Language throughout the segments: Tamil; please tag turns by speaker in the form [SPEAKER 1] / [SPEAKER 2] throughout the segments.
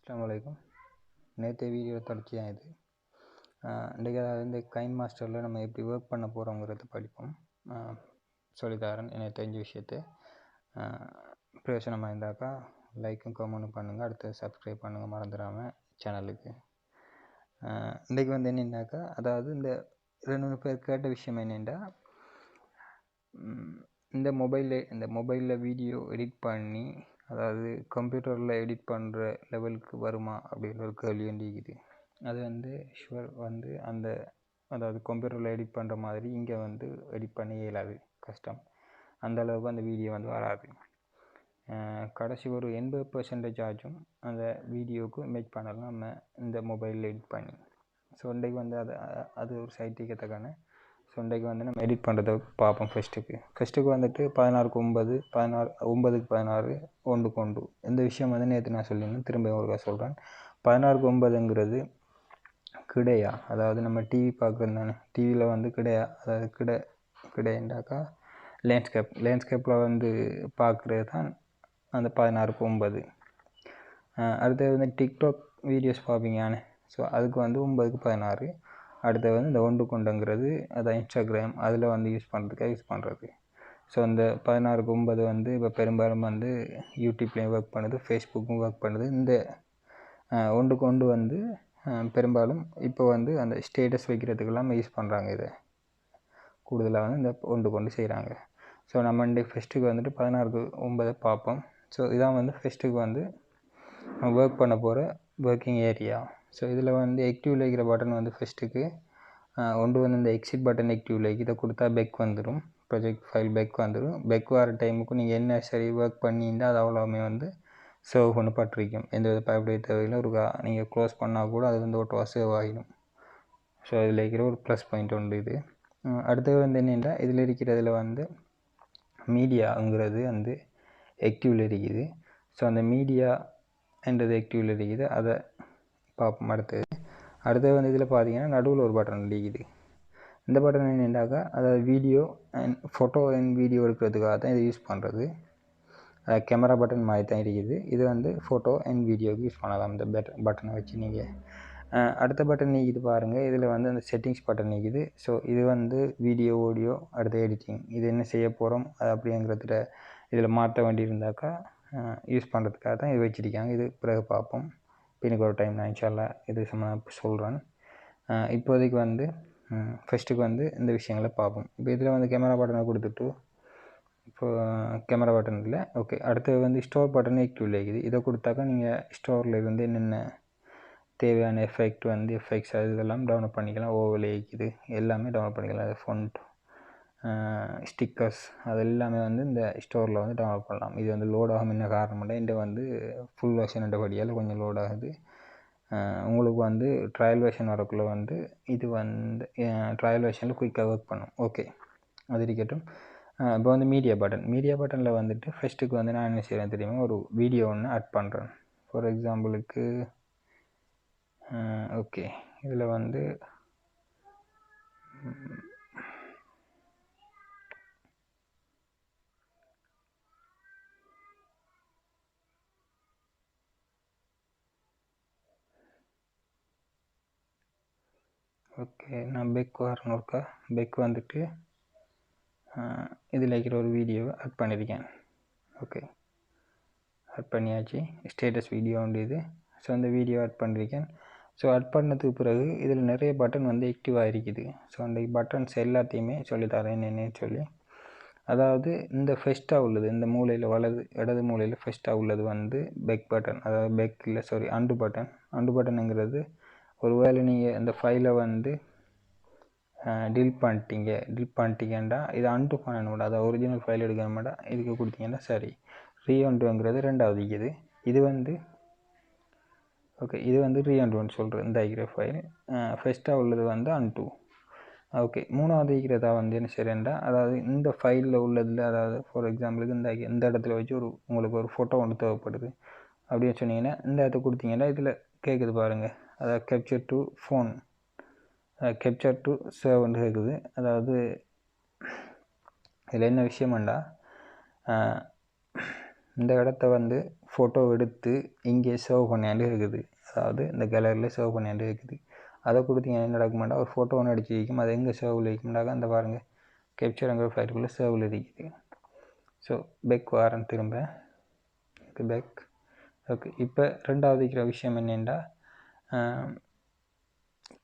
[SPEAKER 1] அஸ்ஸலாமு அலைக்கும். நேற்றைய வீடியோ தொடர்ச்சியாக இது இன்றைக்கி அதாவது இந்த கைன் மாஸ்டரில் நம்ம எப்படி ஒர்க் பண்ண போகிறோங்கிறத படிப்போம். சொல்லித்தரேன் எனக்கு தெரிஞ்ச விஷயத்தை. பிரயோஜனமாக இருந்தாக்கா லைக்கும் கமெண்ட்டும் பண்ணுங்கள், அடுத்து சப்ஸ்கிரைப் பண்ணுங்கள் மறந்துடாமல் சேனலுக்கு. இன்றைக்கி வந்து என்னென்னாக்கா, அதாவது இந்த 2 பேர் கேட்ட விஷயம் என்னென்னா, இந்த மொபைலில் வீடியோ எடிட் பண்ணி, அதாவது கம்ப்யூட்டரில் எடிட் பண்ணுற லெவலுக்கு வருமா அப்படின்ற ஒரு கேள்வி வேண்டிக்குது. அது வந்து ஷுவர் வந்து அதாவது கம்ப்யூட்டரில் எடிட் பண்ணுற மாதிரி இங்கே வந்து எடிட் பண்ண இயலாது, கஷ்டம். அந்தளவுக்கு அந்த வீடியோ வந்து வராது. கடைசி ஒரு 80% ஆச்சும் அந்த வீடியோவுக்கு மேக் பண்ணலாம் நம்ம இந்த மொபைலில் எடிட் பண்ணி. ஸோ இன்றைக்கு வந்து அது ஒரு சைட்டிக்கத்தக்கான. ஸோ இன்றைக்கு வந்து நம்ம எடிட் பண்ணுறதை பார்ப்போம். ஃபஸ்ட்டுக்கு வந்துட்டு 16:9 9:16 1:1 இந்த விஷயம் வந்து நேற்று நான் சொல்லியிருந்தேன், திரும்ப ஒருக்கா சொல்கிறேன். 16:9ங்கிறது கிடையா, அதாவது நம்ம டிவி பார்க்குறது தானே, டிவியில் வந்து கிடையா, அதாவது கிடையாண்டாக்கா லேண்ட்ஸ்கேப்பில் வந்து பார்க்குறது தான் அந்த 16:9. அடுத்தது வந்து டிக்டாக் வீடியோஸ் பார்ப்பீங்கன்னு, ஸோ அதுக்கு வந்து 9:16. அடுத்தது வந்து இந்த 1:1ங்கிறது அதான் இன்ஸ்டாகிராம் அதில் வந்து யூஸ் பண்ணுறது. ஸோ இந்த 16:9 வந்து இப்போ பெரும்பாலும் வந்து யூடியூப்லேயும் ஒர்க் பண்ணுது, ஃபேஸ்புக்கும் ஒர்க் பண்ணுது. இந்த 1:1 வந்து பெரும்பாலும் இப்போ வந்து அந்த ஸ்டேட்டஸ் வைக்கிறதுக்கெல்லாம் யூஸ் பண்ணுறாங்க. இதை கூடுதலாக வந்து இந்த 1:1 செய்கிறாங்க. ஸோ நம்ம இன்றைக்கு ஃபஸ்ட்டுக்கு வந்துட்டு 16:9 பார்ப்போம். ஸோ இதான் வந்து ஃபஸ்ட்டுக்கு வந்து ஒர்க் பண்ண போகிற ஒர்க்கிங் ஏரியா. ஸோ இதில் வந்து ஆக்டிவில் இருக்கிற பட்டன் வந்து ஃபஸ்ட்டுக்கு ஒன்று வந்து இந்த எக்ஸிட் பட்டன் ஆக்டிவில் இதை கொடுத்தா பெக் வந்துடும், ப்ரொஜெக்ட் ஃபைல் பெக் வந்துடும். பெக் வர டைமுக்கு நீங்கள் என்ன சரி ஒர்க் பண்ணியிருந்தால் அது அவ்வளோவுமே வந்து சேவ் பண்ண பட்டிருக்கும், எந்த வித பயப்படைய தேவையில்லை. ஒரு நீங்கள் க்ளோஸ் பண்ணால் கூட அது வந்து ஓட்டோவாக சேவ் ஆகிடும். ஸோ இதில் இருக்கிற ஒரு ப்ளஸ் பாயிண்ட் உண்டு இது. அடுத்தது வந்து என்னென்னா, இதில் இருக்கிறதுல வந்து மீடியாங்கிறது வந்து ஆக்டிவில் இருக்குது. ஸோ அந்த மீடியான்றது ஆக்டிவில் இருக்குது, அதை பார்ப்போம். அடுத்தது வந்து இதில் பார்த்தீங்கன்னா நடுவில் ஒரு பட்டன் இருக்குது. இந்த பட்டன் என்னென்னாக்கா, அதாவது video and photo and video எடுக்கிறதுக்காக தான் இதை யூஸ் பண்ணுறது. கேமரா பட்டன் மாதிரி தான் இருக்குது. இது வந்து ஃபோட்டோ அண்ட் வீடியோவுக்கு யூஸ் பண்ணலாம் இந்த பட்டனை வச்சு நீங்கள். அடுத்த பட்டன் நீக்குது பாருங்கள், இதில் வந்து அந்த செட்டிங்ஸ் பட்டன் நீக்குது. ஸோ இது வந்து வீடியோ ஆடியோ அடுத்த எடிட்டிங் இது என்ன செய்ய போகிறோம் அது அப்படிங்கிறதுல இதில் மாற்ற வேண்டி இருந்தாக்கா யூஸ் பண்ணுறதுக்காக தான் இது வச்சுருக்காங்க. இது பிறகு பார்ப்போம், பின்னுக்கு ஒரு டைம் நான் இன்ஷா அல்லாஹ் இது சொல்கிறேன். இப்போதைக்கு வந்து ஃபஸ்ட்டுக்கு வந்து இந்த விஷயங்களை பார்ப்போம். இப்போ இதில் வந்து கேமரா பட்டனை கொடுத்துட்டு, இப்போ கேமரா பட்டன் இல்லை, ஓகே. அடுத்தது வந்து ஸ்டோர் பட்டன் ஆக்டிவில் இருக்குது. இதை கொடுத்தாக்கா நீங்கள் ஸ்டோரில் இருந்து என்னென்ன தேவையான எஃபெக்ட்ஸ் அது இதெல்லாம் டவுன்லோட் பண்ணிக்கலாம். ஓவர்லே இருக்குது, எல்லாமே டவுன்லோட் பண்ணிக்கலாம். அது ஃபொண்ட், ஸ்டிக்கர்ஸ் அது எல்லாமே வந்து இந்த ஸ்டோரில் வந்து டவுன்லோட் பண்ணலாம். இது வந்து லோட் ஆகும் என்ன காரணம் இல்லை, இந்த வந்து ஃபுல் வெர்ஷன்ன்றபடியால் கொஞ்சம் லோட் ஆகுது. உங்களுக்கு வந்து ட்ரையல் வெர்ஷன் வரக்குள்ளே வந்து இது வந்து ட்ரையல் வெர்ஷனில் குயிக்காக ஒர்க் பண்ணும். ஓகே, அது இருக்கட்டும். இப்போ வந்து மீடியா பட்டனில் வந்துட்டு ஃபஸ்ட்டுக்கு வந்து நான் என்ன செய்கிறேன் தெரியுமா, ஒரு வீடியோ ஒன்று ஆட் பண்ணுறேன். ஃபார் எக்ஸாம்பிளுக்கு ஓகே, இதில் வந்து ஓகே நான் பெக் வந்துட்டு இதில் இருக்கிற ஒரு வீடியோவை ஆட் பண்ணியிருக்கேன். ஓகே, ஆட் பண்ணியாச்சு. ஸ்டேட்டஸ் வீடியோ உண்டு இது. ஸோ அந்த வீடியோ ஆட் பண்ணியிருக்கேன். ஸோ ஆட் பண்ணதுக்கு பிறகு இதில் நிறைய பட்டன் வந்து ஆக்டிவாக இருக்குது. ஸோ அந்த பட்டன்ஸ் எல்லாத்தையுமே சொல்லித்தரேன் என்னென்னு சொல்லி. அதாவது இந்த ஃபஸ்ட்டாக உள்ளது, இந்த மூலையில் இடது மூலையில் ஃபஸ்ட்டாக உள்ளது வந்து பெக் பட்டன், அதாவது அண்டு பட்டனுங்கிறது ஒரு வேளை நீங்கள் இந்த ஃபைலை வந்து டிலீட் பண்ணிட்டீங்கன்னா இது அன்டு பண்ணணும், அதாவது ஒரிஜினல் ஃபைல் எடுக்கணுமாட்டா இதுக்கு கொடுத்தீங்கன்னா சரி. ரீஅண்டுங்கிறது ரெண்டாவது இது வந்து ஓகே, இது வந்து ரீஅண்டுன்னு சொல்கிறது இந்த ஐக்கிற ஃபைல். ஃபஸ்ட்டாக உள்ளது வந்து அன்டு. ஓகே, மூணாவது இருக்கிறதா வந்து என்ன செய்கிறேன்டா, அதாவது இந்த ஃபைலில் உள்ளதில், அதாவது ஃபார் எக்ஸாம்பிளுக்கு இந்த இடத்துல வச்சு உங்களுக்கு ஒரு ஃபோட்டோ ஒன்று தேவைப்படுது அப்படின்னு சொன்னீங்கன்னா இந்த இடத்த கொடுத்தீங்கன்னா இதில் கேட்குது பாருங்கள், அதாவது capture to phone, capture to சேவ்னு கேட்குது. அதாவது இதில் என்ன விஷயமாண்டா, இந்த இடத்த வந்து ஃபோட்டோ எடுத்து இங்கே சேவ் பண்ணியாண்டு இருக்குது. அதாவது இந்த கேலரியில் சேவ் பண்ணியாண்டு இருக்குது. அதை கொடுத்தீங்கன்னா என்ன டாக்குமெண்ட்டாக ஒரு ஃபோட்டோ ஒன்று அடிச்சு வைக்கும். அது எங்கே சேவில் வைக்கும்னாக்கா அந்த பாருங்கள் கேப்சருங்கிற ஃபைலுக்குள்ளே சேவில் இருக்குது. ஸோ பேக் வாரன் திரும்ப பேக். ஓகே, இப்போ ரெண்டாவது இருக்கிற விஷயம் என்னென்னா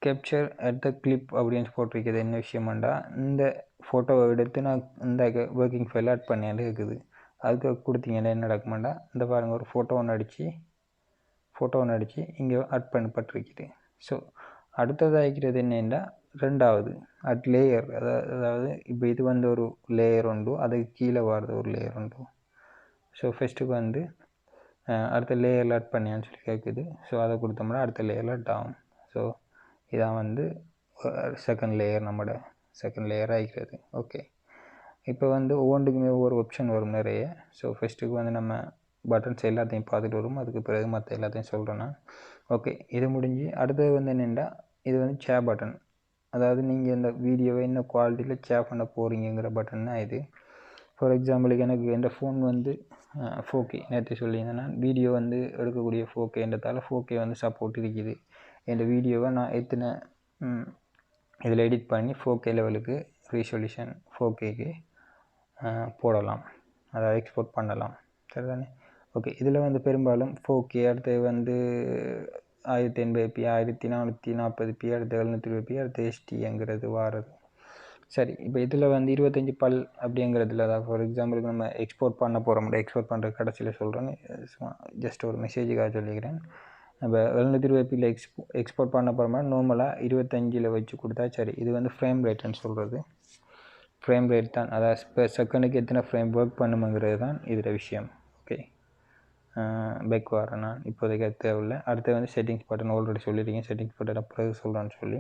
[SPEAKER 1] கேப்சர் அட் த கிளிப் அப்படின்னு போட்டிருக்கிறது. என்ன விஷயமாண்டா இந்த ஃபோட்டோவை எடுத்து நான் இந்த ஒர்க்கிங் ஃபைல் ஆட் பண்ணியாண்டு இருக்குது. அதுக்கு கொடுத்தீங்கன்னா என்ன டாக்குமெண்ட்டா இந்த பாருங்கள் ஒரு ஃபோட்டோ ஒன்று அடித்து இங்கே ஆட் பண்ணப்பட்டிருக்குது. ஸோ அடுத்ததாக இருக்கிறது என்னென்னா ரெண்டாவது அட் லேயர். அதாவது இப்போ இது வந்து ஒரு லேயர் உண்டு, அதுக்கு கீழே வர்றது ஒரு லேயர் உண்டு. ஸோ ஃபஸ்ட்டுக்கு வந்து அடுத்த லேயரில் ஆட் பண்ணியான்னு சொல்லி கேட்குது. ஸோ அதை கொடுத்தோம்னா அடுத்த லேயரில் ஆட் ஆகும். ஸோ இதான் வந்து செகண்ட் லேயர், நம்மளோட செகண்ட் லேயர் ஆகிக்கிறது. ஓகே, இப்போ வந்து ஒவ்வொன்றுக்குமே ஒவ்வொரு ஆப்ஷன் வரும் நிறைய. ஸோ ஃபஸ்ட்டுக்கு வந்து நம்ம பட்டன்ஸ் எல்லாத்தையும் பார்த்துட்டு வரும், அதுக்கு பிறகு மற்ற எல்லாத்தையும் சொல்கிறேன்னா. ஓகே, இது முடிஞ்சு அடுத்தது வந்து என்னென்னா இது வந்து ஷேர் பட்டன். அதாவது நீங்கள் இந்த வீடியோவை என்ன குவாலிட்டியில் ஷேர் பண்ண போகிறீங்கிற பட்டன் தான் இது. ஃபார் எக்ஸாம்பிளுக்கு எனக்கு என் ஃபோன் வந்து 4K நேற்று சொல்லியிருந்தேன். நான் வீடியோ வந்து எடுக்கக்கூடிய 4Kன்றதால 4K வந்து சப்போர்ட் இருக்குது. இந்த வீடியோவை நான் எத்தனை இதில் எடிட் பண்ணி 4K லெவலுக்கு ரீசொல்யூஷன் 4Kக்கு போடலாம், அதாவது எக்ஸ்போர்ட் பண்ணலாம். சரிதானே? ஓகே, இதில் வந்து பெரும்பாலும் 4K, அடுத்து வந்து 1080p, 1440p, அடுத்து 720p, அடுத்து HDங்கிறது வாரது. சரி, இப்போ இதில் வந்து 25 பல் அப்படிங்கிறதுல தான் ஃபார் எக்ஸாம்பிளுக்கு நம்ம எக்ஸ்போர்ட் பண்ண போகிறோம். எக்ஸ்போர்ட் பண்ணுற கடைசியில் சொல்கிறேன்னு ஜஸ்ட் ஒரு மெசேஜுக்காக சொல்லிக்கிறேன். நம்ம 720pயில் எக்ஸ்போர்ட் பண்ண போகிறோம்னா நார்மலாக 25 வச்சு கொடுத்தா சரி. இது வந்து ஃப்ரேம் ரேட்டுன்னு சொல்கிறது. ஃப்ரேம் ரேட் தான், அதாவது இப்போ செகண்டுக்கு எத்தனை ஃப்ரேம் ஒர்க் பண்ணுங்கிறது தான் இதில் விஷயம். ஓகே, பேக் வரேன் நான் இப்போதைக்கு தேவையில்லை. அடுத்து வந்து செட்டிங்ஸ் பட்டன் ஆல்ரெடி சொல்லியிருக்கேன், செட்டிங்ஸ் பட்டன் பிறகு சொல்கிறேன்னு சொல்லி.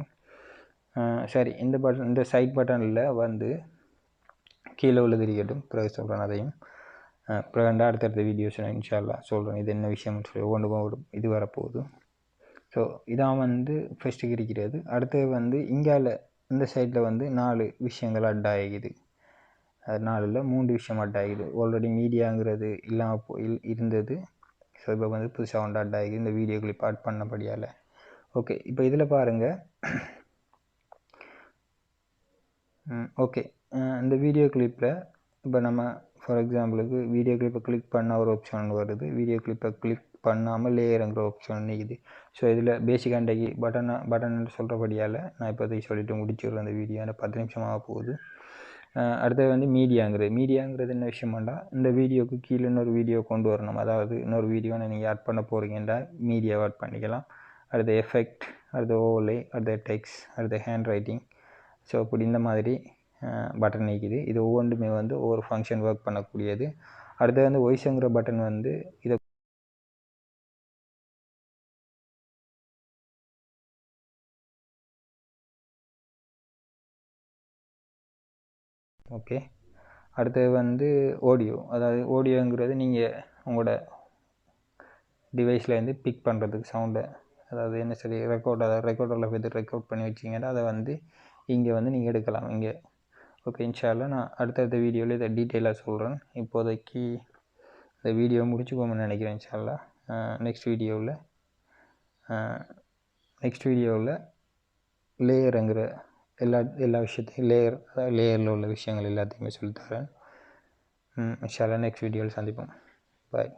[SPEAKER 1] சரி, இந்த பட்டன் இந்த சைட் பட்டனில் வந்து கீழே உள்ளது இருக்கட்டும், பிறகு சொல்கிறேன் அதையும். பிறகு அடுத்தடுத்த வீடியோஸ் இன்ஷால்லா சொல்கிறேன் இது என்ன விஷயம்னு சொல்லி ஒவ்வொன்றுக்கும் இது வரப்போகுது. ஸோ இதான் வந்து ஃபஸ்ட்டுக்கு இருக்கிறது. அடுத்தது வந்து இங்கால இந்த சைடில் வந்து 4 விஷயங்கள் அட் ஆகிக்குது. அது 4ல் 3 விஷயம் அட் ஆகிக்குது. ஆல்ரெடி மீடியாங்கிறது இல்லாமல் இருந்தது. ஸோ இப்போ வந்து புதுசாக ஒன்று அட் ஆகிக்குது இந்த வீடியோ கிளிப் ஆட் பண்ணபடியால். ஓகே, இப்போ இதில் பாருங்கள். ஓகே, இந்த வீடியோ கிளிப்பில் இப்போ நம்ம ஃபார் எக்ஸாம்பிளுக்கு வீடியோ கிளிப்பை கிளிக் பண்ணால் ஒரு ஆப்ஷன் வருது, வீடியோ கிளிப்பை கிளிக் பண்ணாமல் லேயருங்கிற ஆப்ஷன் நிற்குது. ஸோ இதில் பேசிக் அண்டைக்கு பட்டன் சொல்கிறபடியால் நான் இப்போதைக்கு சொல்லிவிட்டு முடிச்சுடுறேன் இந்த வீடியோ. அந்த 10 நிமிஷமாக போகுது. அடுத்தது வந்து மீடியாங்கிறது என்ன விஷயமாண்டா இந்த வீடியோவுக்கு கீழே இன்னொரு வீடியோ கொண்டு வரணும். அதாவது இன்னொரு வீடியோ நீங்கள் ஆட் பண்ண போகிறீங்கன்னா மீடியாவை ஆட் பண்ணிக்கலாம். அடுத்த எஃபெக்ட், அடுத்த ஓவர்லே, அடுத்த டெக்ஸ்ட், அடுத்த ஹேண்ட் ரைட்டிங். ஸோ அப்படி இந்த மாதிரி பட்டன் நிற்கிது. இது ஒவ்வொன்றுமே வந்து ஒவ்வொரு ஃபங்க்ஷன் ஒர்க் பண்ணக்கூடியது. அடுத்து வந்து வாய்ஸுங்கிற பட்டன் வந்து இதை ஓகே. அடுத்தது வந்து ஆடியோ. அதாவது ஆடியோங்கிறது நீங்கள் உங்களோட டிவைஸ்லேருந்து பிக் பண்ணுறதுக்கு சவுண்டை, அதாவது என்ன சரி ரெக்கார்டரில் போய்ட்டு ரெக்கார்ட் பண்ணி வச்சிங்கன்னா அதை வந்து இங்கே வந்து நீங்கள் எடுக்கலாம் இங்கே. ஓகே, இன்ஷால்லா நான் அடுத்தடுத்த வீடியோவில் இதை டீட்டெயிலாக சொல்கிறேன். இப்போதைக்கு இந்த வீடியோ முடிச்சுக்கோங்கன்னு நினைக்கிறேன். இன்ஷால்லா நெக்ஸ்ட் வீடியோவில் லேயருங்கிற எல்லா விஷயத்தையும் லேயரில் உள்ள விஷயங்கள் எல்லாத்தையுமே சொல்லித்தரேன். இன்ஷால்லா நெக்ஸ்ட் வீடியோவில் சந்திப்போம். பாய்.